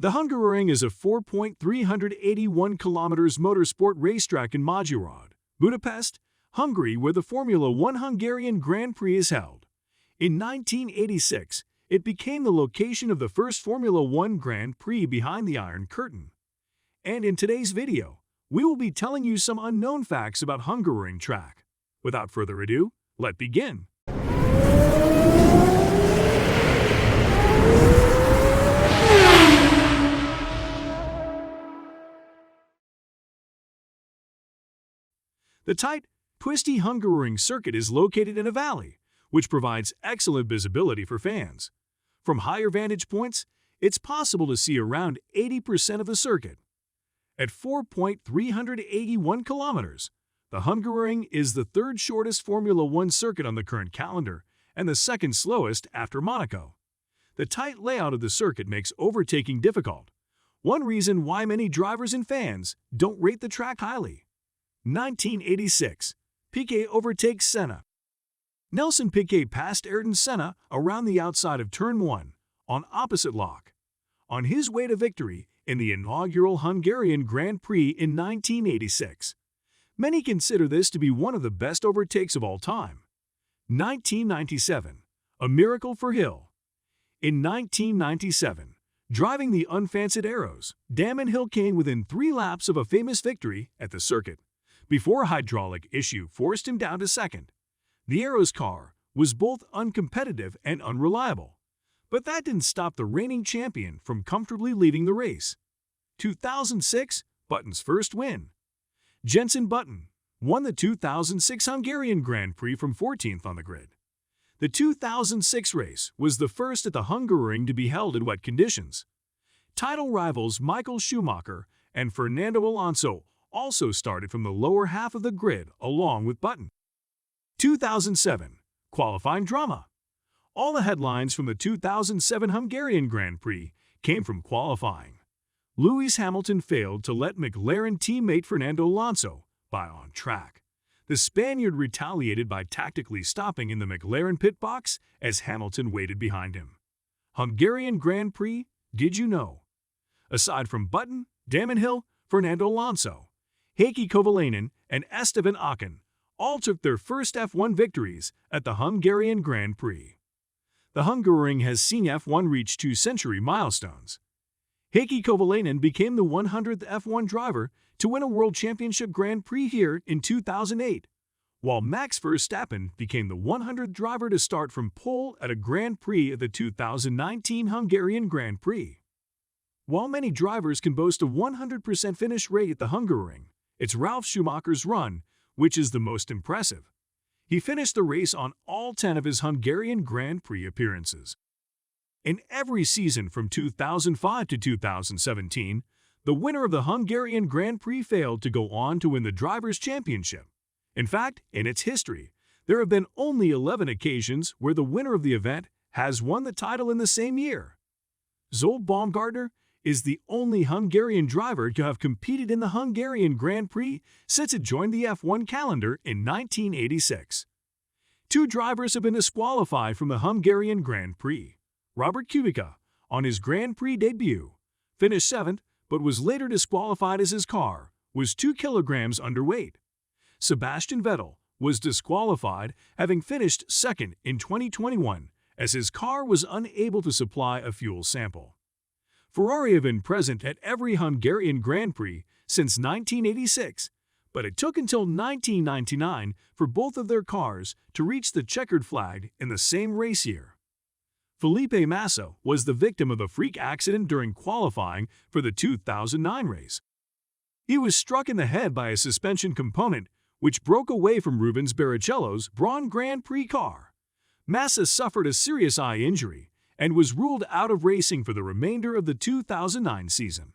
The Hungaroring is a 4.381 kilometers motorsport racetrack in Magyarország, Budapest, Hungary, where the Formula One Hungarian Grand Prix is held. In 1986, it became the location of the first Formula One Grand Prix behind the Iron Curtain. And in today's video, we will be telling you some unknown facts about Hungaroring track. Without further ado, let's begin. The tight, twisty Hungaroring circuit is located in a valley, which provides excellent visibility for fans. From higher vantage points, it's possible to see around 80% of the circuit. At 4.381 kilometers, the Hungaroring is the third shortest Formula One circuit on the current calendar and the second slowest after Monaco. The tight layout of the circuit makes overtaking difficult, one reason why many drivers and fans don't rate the track highly. 1986, Piquet overtakes Senna. Nelson Piquet passed Ayrton Senna around the outside of Turn 1 on opposite lock, on his way to victory in the inaugural Hungarian Grand Prix in 1986. Many consider this to be one of the best overtakes of all time. 1997, a miracle for Hill. In 1997, driving the unfancied Arrows, Damon Hill came within 3 laps of a famous victory at the circuit, before a hydraulic issue forced him down to second. The Arrows car was both uncompetitive and unreliable, but that didn't stop the reigning champion from comfortably leading the race. 2006, Button's first win. Jenson Button won the 2006 Hungarian Grand Prix from 14th on the grid. The 2006 race was the first at the Hungaroring to be held in wet conditions. Title rivals Michael Schumacher and Fernando Alonso also started from the lower half of the grid along with Button. 2007, qualifying drama. All the headlines from the 2007 Hungarian Grand Prix came from qualifying. Lewis Hamilton failed to let McLaren teammate Fernando Alonso by on track. The Spaniard retaliated by tactically stopping in the McLaren pit box as Hamilton waited behind him. Hungarian Grand Prix, did you know? Aside from Button, Damon Hill, Fernando Alonso, Heikki Kovalainen, and Esteban Ocon all took their first F1 victories at the Hungarian Grand Prix. The Hungaroring has seen F1 reach 2-century milestones. Heikki Kovalainen became the 100th F1 driver to win a World Championship Grand Prix here in 2008, while Max Verstappen became the 100th driver to start from pole at a Grand Prix at the 2019 Hungarian Grand Prix. While many drivers can boast a 100% finish rate at the Hungaroring, it's Ralf Schumacher's run which is the most impressive. He finished the race on all 10 of his Hungarian Grand Prix appearances. In every season from 2005 to 2017, the winner of the Hungarian Grand Prix failed to go on to win the Drivers' Championship. In fact, in its history, there have been only 11 occasions where the winner of the event has won the title in the same year. Zsolt Baumgartner is the only Hungarian driver to have competed in the Hungarian Grand Prix since it joined the F1 calendar in 1986. 2 drivers have been disqualified from the Hungarian Grand Prix. Robert Kubica, on his Grand Prix debut, finished 7th but was later disqualified as his car was 2 kilograms underweight. Sebastian Vettel was disqualified, having finished 2nd in 2021 as his car was unable to supply a fuel sample. Ferrari have been present at every Hungarian Grand Prix since 1986, but it took until 1999 for both of their cars to reach the checkered flag in the same race year. Felipe Massa was the victim of a freak accident during qualifying for the 2009 race. He was struck in the head by a suspension component which broke away from Rubens Barrichello's Brawn Grand Prix car. Massa suffered a serious eye injury and was ruled out of racing for the remainder of the 2009 season.